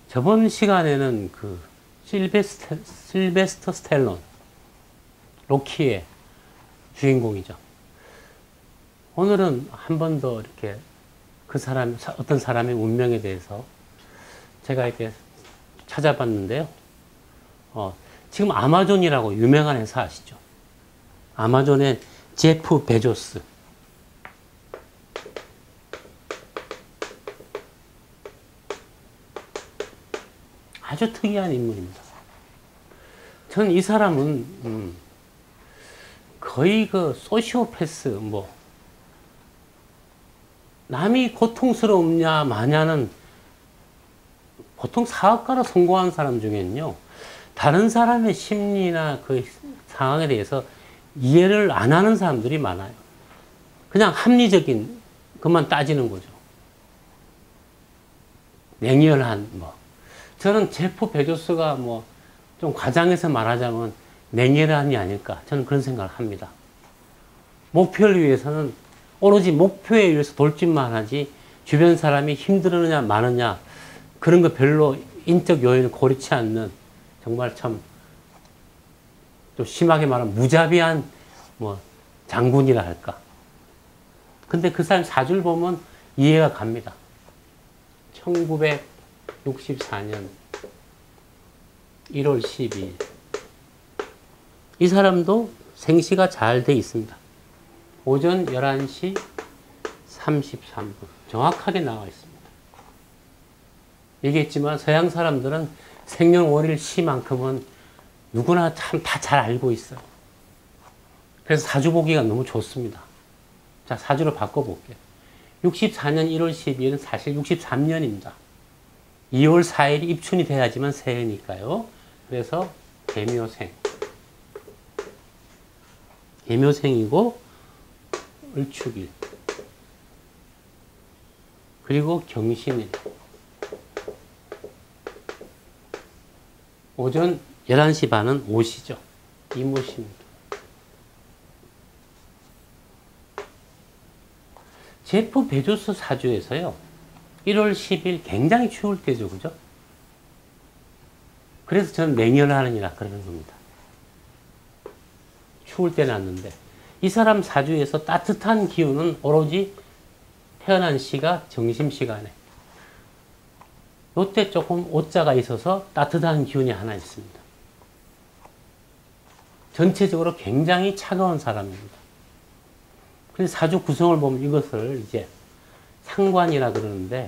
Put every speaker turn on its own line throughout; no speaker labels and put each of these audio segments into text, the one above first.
저번 시간에는 그 실베스터 스텔론, 로키의 주인공이죠. 오늘은 한 번 더 이렇게 그 사람, 어떤 사람의 운명에 대해서 제가 이렇게 찾아봤는데요. 지금 아마존이라고 유명한 회사 아시죠? 아마존의 제프 베조스. 아주 특이한 인물입니다. 저는 이 사람은 거의 그 소시오패스, 남이 고통스럽냐 마냐는 보통 사업가로 성공한 사람 중에는요, 다른 사람의 심리나 그 상황에 대해서 이해를 안 하는 사람들이 많아요. 그냥 합리적인 것만 따지는 거죠. 냉혈한 저는 제프 베조스가 좀 과장해서 말하자면 냉혈한이 아닐까, 저는 그런 생각을 합니다. 목표를 위해서는 오로지 목표에 의해서 돌진만 하지 주변 사람이 힘들느냐 많으냐 그런 거 별로 인적 요인을 고려치 않는, 정말 참 좀 심하게 말하면 무자비한 장군이라 할까. 근데 그 사람 사주를 보면 이해가 갑니다. 1964년 1월 12일. 이 사람도 생시가 잘 돼 있습니다. 오전 11시 33분. 정확하게 나와 있습니다. 얘기했지만 서양 사람들은 생년월일 시만큼은 누구나 참 다 잘 알고 있어요. 그래서 사주 보기가 너무 좋습니다. 자, 사주를 바꿔볼게요. 64년 1월 12일은 사실 63년입니다. 2월 4일이 입춘이 돼야지만 새해니까요. 그래서 개묘생. 개묘생이고 을축일. 그리고 경신일. 오전 11시 반은 오시죠. 이모십니다. 제프 베조스 사주에서요, 1월 10일 굉장히 추울 때죠. 그죠? 그래서 저는 냉혈하느니라 그러는 겁니다. 추울 때 났는데, 이 사람 사주에서 따뜻한 기운은 오로지 태어난 시가 정심시간에, 요때 조금 오자가 있어서 따뜻한 기운이 하나 있습니다. 전체적으로 굉장히 차가운 사람입니다. 그래서 사주 구성을 보면 이것을 이제 상관이라 그러는데,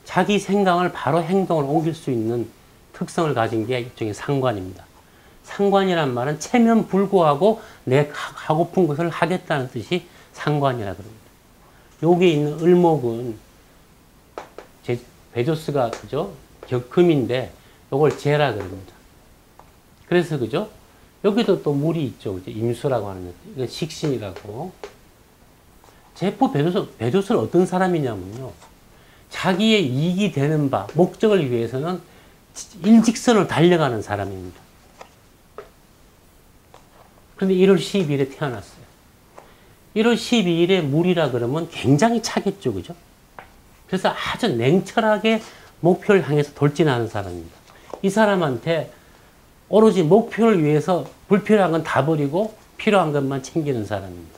자기 생각을 바로 행동을 옮길 수 있는 특성을 가진 게 일종의 상관입니다. 상관이란 말은 체면불구하고 내 하고픈 것을 하겠다는 뜻이 상관이라 그럽니다. 여기에 있는 을목은 베조스가 그죠? 금인데 요걸 재라 그럽니다. 그래서 그죠? 여기도 또 물이 있죠. 그죠? 임수라고 하는 것. 이건 식신이라고. 제프 베조스는 어떤 사람이냐면요, 자기의 이익이 되는 바, 목적을 위해서는 일직선을 달려가는 사람입니다. 그런데 1월 12일에 태어났어요. 1월 12일에 물이라 그러면 굉장히 차겠죠. 그죠? 그래서 아주 냉철하게 목표를 향해서 돌진하는 사람입니다. 이 사람한테 오로지 목표를 위해서 불필요한 건 다 버리고 필요한 것만 챙기는 사람입니다.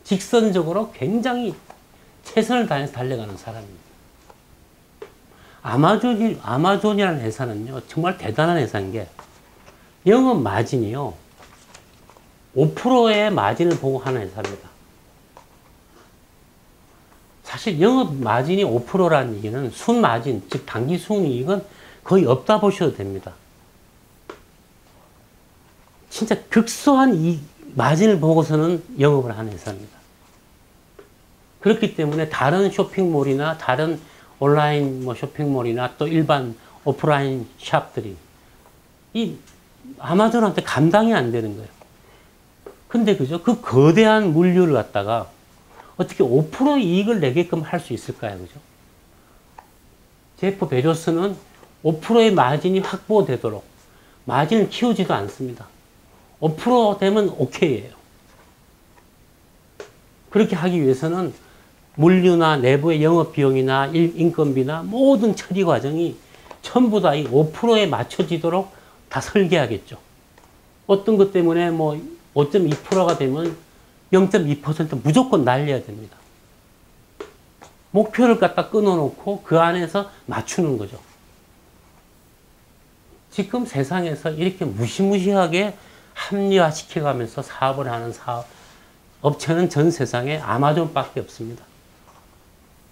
직선적으로 굉장히 최선을 다해서 달려가는 사람입니다. 아마존이라는 회사는요, 정말 대단한 회사인 게, 영업 마진이요, 5%의 마진을 보고 하는 회사입니다. 사실 영업 마진이 5%라는 얘기는 순 마진, 즉 단기 순이익은 거의 없다 보셔도 됩니다. 진짜 극소한 이 마진을 보고서는 영업을 하는 회사입니다. 그렇기 때문에 다른 쇼핑몰이나 다른 온라인 쇼핑몰이나 또 일반 오프라인 샵들이 이 아마존한테 감당이 안 되는 거예요. 근데 그죠? 그 거대한 물류를 갖다가 어떻게 5% 이익을 내게끔 할 수 있을까요? 그죠? 제프 베조스는 5%의 마진이 확보되도록 마진을 키우지도 않습니다. 5% 되면 오케이예요. 그렇게 하기 위해서는 물류나 내부의 영업 비용이나 인건비나 모든 처리 과정이 전부 다 이 5%에 맞춰지도록 다 설계하겠죠. 어떤 것 때문에 뭐 5.2%가 되면 0.2% 무조건 날려야 됩니다. 목표를 갖다 끊어놓고 그 안에서 맞추는 거죠. 지금 세상에서 이렇게 무시무시하게 합리화시켜가면서 사업을 하는 업체는 전 세상에 아마존밖에 없습니다.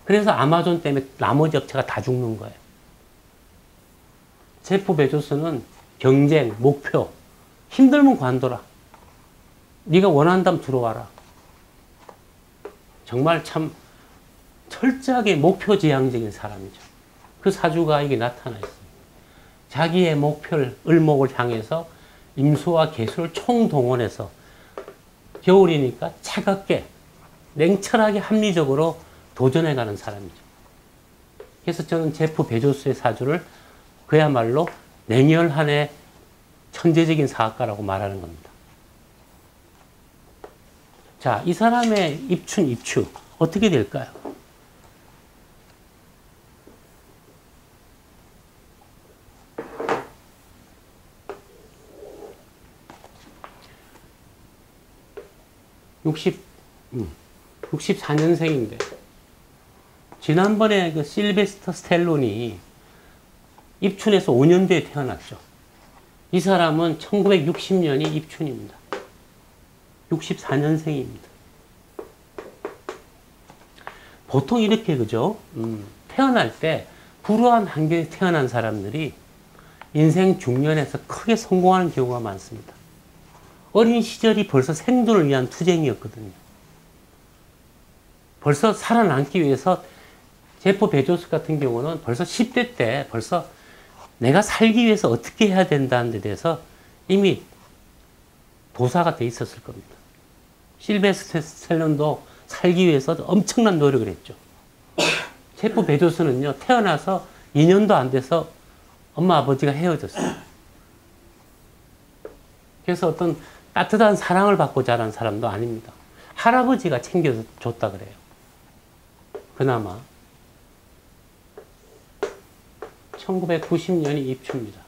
그래서 아마존 때문에 나머지 업체가 다 죽는 거예요. 제프 베조스는 경쟁, 목표, 힘들면 관둬라. 네가 원한다면 들어와라. 정말 참 철저하게 목표지향적인 사람이죠. 그 사주가 이게 나타나 있습니다. 자기의 목표를, 을목을 향해서 임수와 개수를 총동원해서 겨울이니까 차갑게, 냉철하게 합리적으로 도전해가는 사람이죠. 그래서 저는 제프 베조스의 사주를 그야말로 냉혈한의 천재적인 사학가라고 말하는 겁니다. 자, 이 사람의 입춘, 입추 어떻게 될까요? 음, 64년생인데 지난번에 그 실베스터 스텔론이 입춘에서 5년 뒤에 태어났죠. 이 사람은 1960년이 입춘입니다. 64년생입니다. 보통 이렇게 그죠? 태어날 때 불우한 환경에 태어난 사람들이 인생 중년에서 크게 성공하는 경우가 많습니다. 어린 시절이 벌써 생존을 위한 투쟁이었거든요. 벌써 살아남기 위해서 제프 베조스 같은 경우는 벌써 10대 때 벌써 내가 살기 위해서 어떻게 해야 된다는 데 대해서 이미 도사가 돼 있었을 겁니다. 실베스터 스텔론도 살기 위해서 엄청난 노력을 했죠. 제프 베조스는요, 태어나서 2년도 안 돼서 엄마 아버지가 헤어졌어요. 그래서 어떤 따뜻한 사랑을 받고 자란 사람도 아닙니다. 할아버지가 챙겨줬다 그래요. 그나마 1990년이 입추입니다.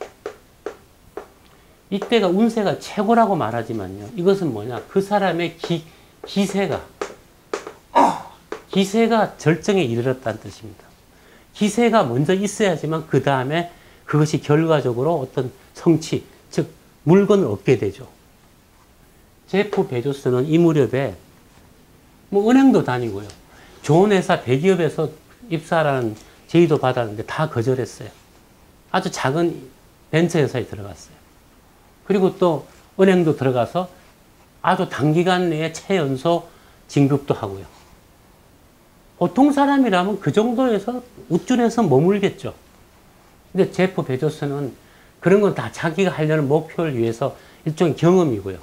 이때가 운세가 최고라고 말하지만요. 이것은 뭐냐? 그 사람의 기세가 절정에 이르렀다는 뜻입니다. 기세가 먼저 있어야지만 그 다음에 그것이 결과적으로 어떤 성취, 즉 물건을 얻게 되죠. 제프 베조스는 이 무렵에 뭐 은행도 다니고요. 좋은 회사 대기업에서 입사라는 제의도 받았는데 다 거절했어요. 아주 작은 벤처 회사에 들어갔어요. 그리고 또 은행도 들어가서 아주 단기간 내에 최연소 진급도 하고요. 보통 사람이라면 그 정도에서 우쭐해서 머물겠죠. 근데 제프 베조스는 그런 건 다 자기가 하려는 목표를 위해서 일종의 경험이고요.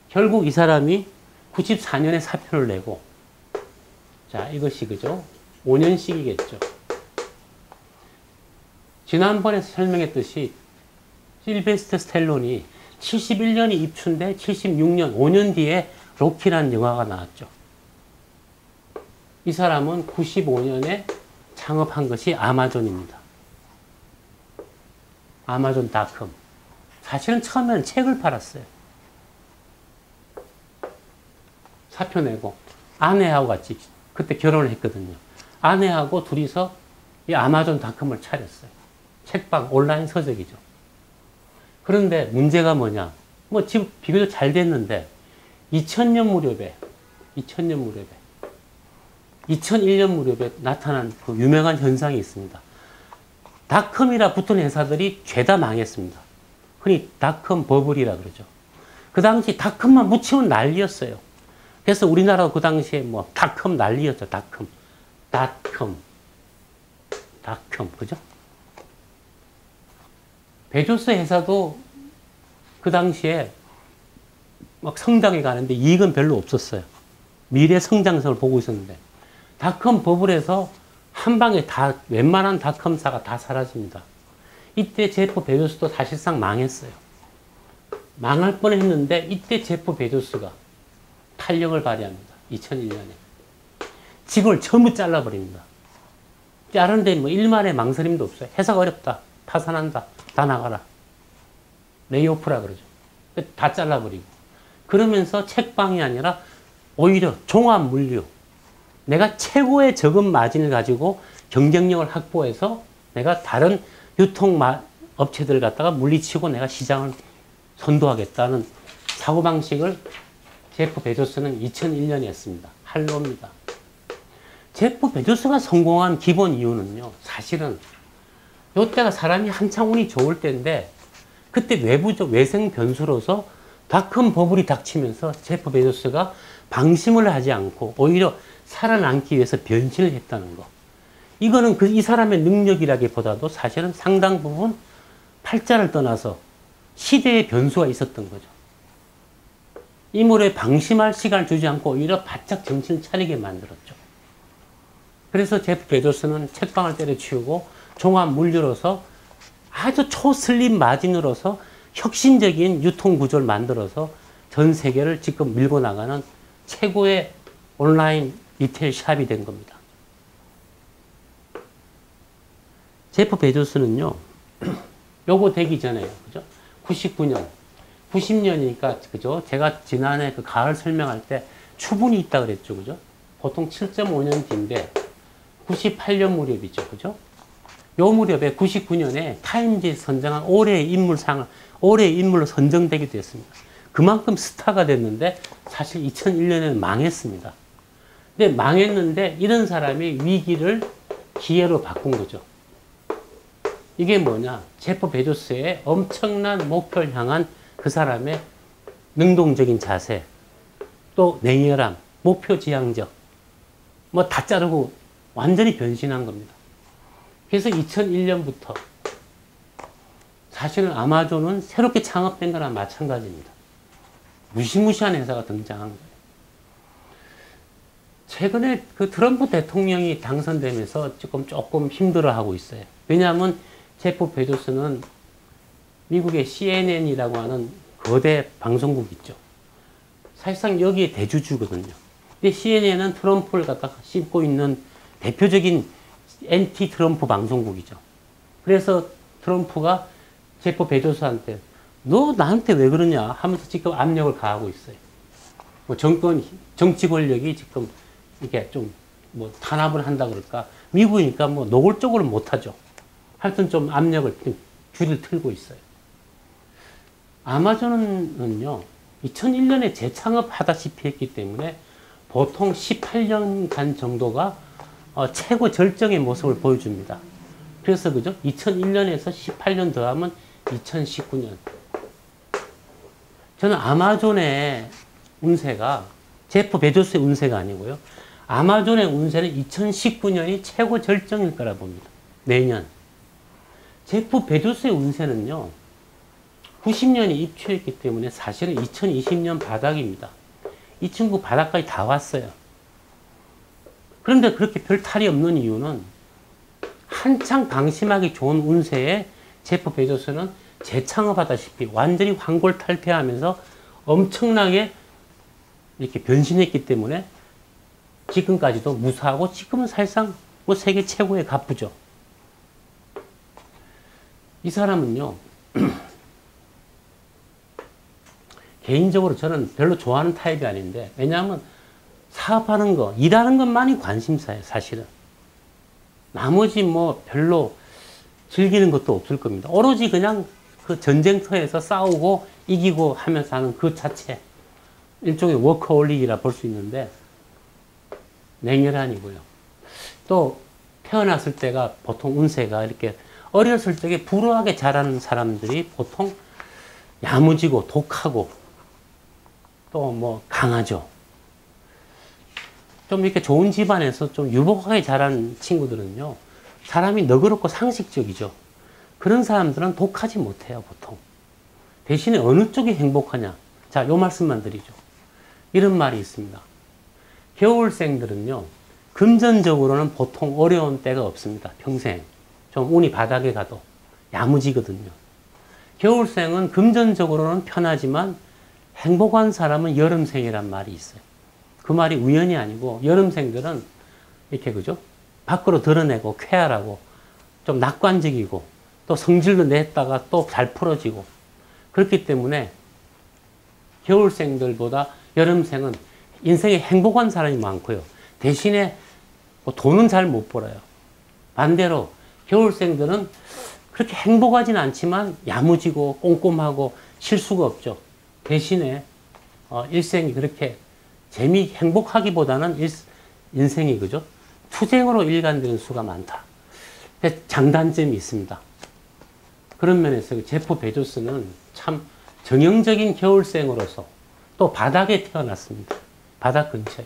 결국 이 사람이 94년에 사표를 내고, 자, 이것이 그죠? 5년씩이겠죠. 지난번에 설명했듯이 실베스터 스텔론이 71년이 입춘데 76년, 5년 뒤에 로키라는 영화가 나왔죠. 이 사람은 95년에 창업한 것이 아마존입니다. 아마존닷컴. 사실은 처음에는 책을 팔았어요. 사표 내고 아내하고 같이 그때 결혼을 했거든요. 아내하고 둘이서 이 아마존닷컴을 차렸어요. 책방 온라인 서적이죠. 그런데 문제가 뭐냐? 뭐 지금 비교적 잘 됐는데 2000년 무렵에 2001년 무렵에 나타난 그 유명한 현상이 있습니다. 닷컴이라 붙은 회사들이 죄다 망했습니다. 흔히 닷컴 버블이라 그러죠. 그 당시 닷컴만 묻히면 난리였어요. 그래서 우리나라도 그 당시에 뭐 닷컴 난리였죠. 닷컴, 그죠? 베조스 회사도 그 당시에 막 성장해 가는데 이익은 별로 없었어요. 미래 성장성을 보고 있었는데 닷컴 버블에서 한 방에 다 웬만한 닷컴사가 다 사라집니다. 이때 제프 베조스도 사실상 망했어요. 망할 뻔했는데 이때 제프 베조스가 탄력을 발휘합니다. 2001년에 직원을 전부 잘라버립니다. 자르는데 뭐 일말의 망설임도 없어요. 회사가 어렵다. 파산한다. 다 나가라. 레이오프라 그러죠. 다 잘라버리고. 그러면서 책방이 아니라 오히려 종합 물류. 내가 최고의 적은 마진을 가지고 경쟁력을 확보해서 내가 다른 업체들 갖다가 물리치고 내가 시장을 선도하겠다는 사고방식을 제프 베조스는 2001년에 했습니다. 할로입니다. 제프 베조스가 성공한 기본 이유는요, 사실은 이때가 사람이 한창 운이 좋을 때인데 그때 외부적 외생 변수로서 닷컴 버블이 닥치면서 제프 베조스가 방심을 하지 않고 오히려 살아남기 위해서 변신을 했다는 거. 이거는 이 사람의 능력이라기보다도 사실은 상당 부분 팔자를 떠나서 시대의 변수가 있었던 거죠. 인물에 방심할 시간을 주지 않고 오히려 바짝 정신을 차리게 만들었죠. 그래서 제프 베조스는 책방을 때려치우고 종합 물류로서 아주 초슬림 마진으로서 혁신적인 유통 구조를 만들어서 전 세계를 지금 밀고 나가는 최고의 온라인 리테일 샵이 된 겁니다. 제프 베조스는요, 요거 되기 전에요. 그죠? 99년, 90년이니까, 그죠? 제가 지난해 그 가을 설명할 때 추분이 있다 그랬죠. 그죠? 보통 7.5년 뒤인데, 98년 무렵이죠. 그죠? 요 무렵에 99년에 타임지에 선정한 올해의 인물로 선정되기도 했습니다. 그만큼 스타가 됐는데, 사실 2001년에는 망했습니다. 근데 망했는데, 이런 사람이 위기를 기회로 바꾼 거죠. 이게 뭐냐? 제프 베조스의 엄청난 목표를 향한 그 사람의 능동적인 자세, 또 냉혈함, 목표 지향적, 뭐 다 자르고 완전히 변신한 겁니다. 그래서 2001년부터 사실은 아마존은 새롭게 창업된 거랑 마찬가지입니다. 무시무시한 회사가 등장한 거예요. 최근에 그 트럼프 대통령이 당선되면서 조금 힘들어하고 있어요. 왜냐하면 제프 베조스는 미국의 CNN이라고 하는 거대 방송국 있죠. 사실상 여기에 대주주거든요. 근데 CNN은 트럼프를 갖다가 씹고 있는 대표적인 엔티 트럼프 방송국이죠. 그래서 트럼프가 제프 베조스한테 너 나한테 왜 그러냐 하면서 지금 압력을 가하고 있어요. 뭐 정치 권력이 지금 이게 좀 뭐 탄압을 한다 그럴까. 미국이니까 뭐 노골적으로 못하죠. 하여튼 좀 압력을 줄을 틀고 있어요. 아마존은요, 2001년에 재창업하다시피 했기 때문에 보통 18년간 정도가 최고 절정의 모습을 보여줍니다. 그래서 그죠? 2001년에서 18년 더하면 2019년. 저는 아마존의 운세가 제프 베조스의 운세가 아니고요. 아마존의 운세는 2019년이 최고 절정일 거라 봅니다. 내년. 제프 베조스의 운세는요, 90년에 입주했기 때문에 사실은 2020년 바닥입니다. 이 친구 바닥까지 다 왔어요. 그런데 그렇게 별 탈이 없는 이유는 한창 방심하기 좋은 운세에 제프 베조스는 재창업하다시피 완전히 환골탈태하면서 엄청나게 이렇게 변신했기 때문에 지금까지도 무사하고 지금은 사실상 뭐 세계 최고의 갑부죠. 이 사람은요, 개인적으로 저는 별로 좋아하는 타입이 아닌데, 왜냐하면 사업하는 거, 일하는 것만이 관심사예요, 사실은. 나머지 뭐 별로 즐기는 것도 없을 겁니다. 오로지 그냥 그 전쟁터에서 싸우고 이기고 하면서 하는 그 자체. 일종의 워커홀릭이라 볼 수 있는데, 냉혈한이고요. 또 태어났을 때가 보통 운세가 이렇게 어렸을 적에 불우하게 자라는 사람들이 보통 야무지고 독하고 또 뭐 강하죠. 좀 이렇게 좋은 집안에서 좀 유복하게 자란 친구들은요, 사람이 너그럽고 상식적이죠. 그런 사람들은 독하지 못해요, 보통. 대신에 어느 쪽이 행복하냐. 자, 요 말씀만 드리죠. 이런 말이 있습니다. 겨울생들은요, 금전적으로는 보통 어려운 때가 없습니다. 평생. 좀 운이 바닥에 가도 야무지거든요. 겨울생은 금전적으로는 편하지만 행복한 사람은 여름생이란 말이 있어요. 그 말이 우연이 아니고 여름생들은 이렇게 그죠? 밖으로 드러내고 쾌활하고 좀 낙관적이고 또 성질도 냈다가 또 잘 풀어지고 그렇기 때문에 겨울생들보다 여름생은 인생에 행복한 사람이 많고요. 대신에 뭐 돈은 잘 못 벌어요. 반대로 겨울생들은 그렇게 행복하진 않지만 야무지고 꼼꼼하고 실수가 없죠. 대신에 일생이 그렇게 행복하기보다는 인생이 그죠? 투쟁으로 일관되는 수가 많다. 장단점이 있습니다. 그런 면에서 제프 베조스는 참 정형적인 겨울생으로서 또 바닥에 태어났습니다. 바닥 근처에.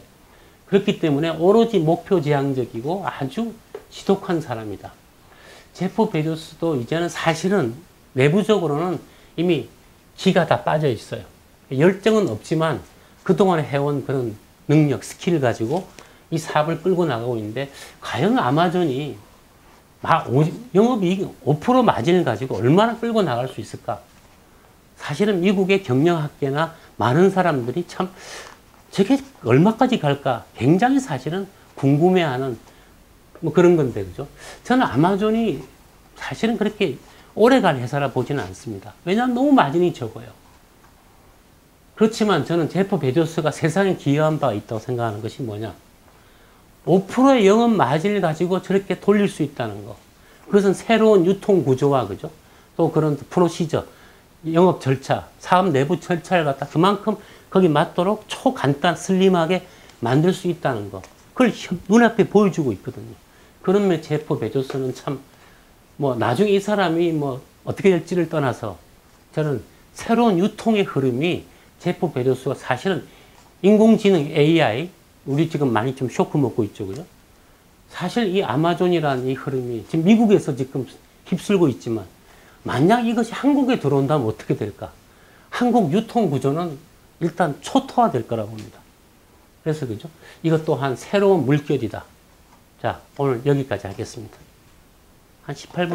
그렇기 때문에 오로지 목표지향적이고 아주 지독한 사람이다. 제프 베조스도 이제는 사실은 내부적으로는 이미 기가 다 빠져 있어요. 열정은 없지만 그동안 해온 그런 능력, 스킬 가지고 이 사업을 끌고 나가고 있는데 과연 아마존이 영업이익 5% 마진을 가지고 얼마나 끌고 나갈 수 있을까? 사실은 미국의 경영학계나 많은 사람들이 참 저게 얼마까지 갈까? 굉장히 사실은 궁금해하는 뭐 그런 건데, 그죠? 저는 아마존이 사실은 그렇게 오래갈 회사라 보지는 않습니다. 왜냐하면 너무 마진이 적어요. 그렇지만 저는 제프 베조스가 세상에 기여한 바가 있다고 생각하는 것이 뭐냐? 5%의 영업 마진을 가지고 저렇게 돌릴 수 있다는 거. 그것은 새로운 유통 구조와, 그죠? 또 그런 프로시저, 영업 절차, 사업 내부 절차를 갖다 그만큼 거기 맞도록 초간단, 슬림하게 만들 수 있다는 거. 그걸 눈앞에 보여주고 있거든요. 그런 면 제프 베조스는 참, 나중에 이 사람이 어떻게 될지를 떠나서 저는 새로운 유통의 흐름이 제프 베조스가 사실은 인공지능 AI, 우리 지금 많이 좀 쇼크 먹고 있죠, 그죠? 사실 이 아마존이라는 이 흐름이 지금 미국에서 지금 휩쓸고 있지만 만약 이것이 한국에 들어온다면 어떻게 될까? 한국 유통 구조는 일단 초토화될 거라고 봅니다. 그래서 그죠? 이것 또한 새로운 물결이다. 자, 오늘 여기까지 하겠습니다. 한 18분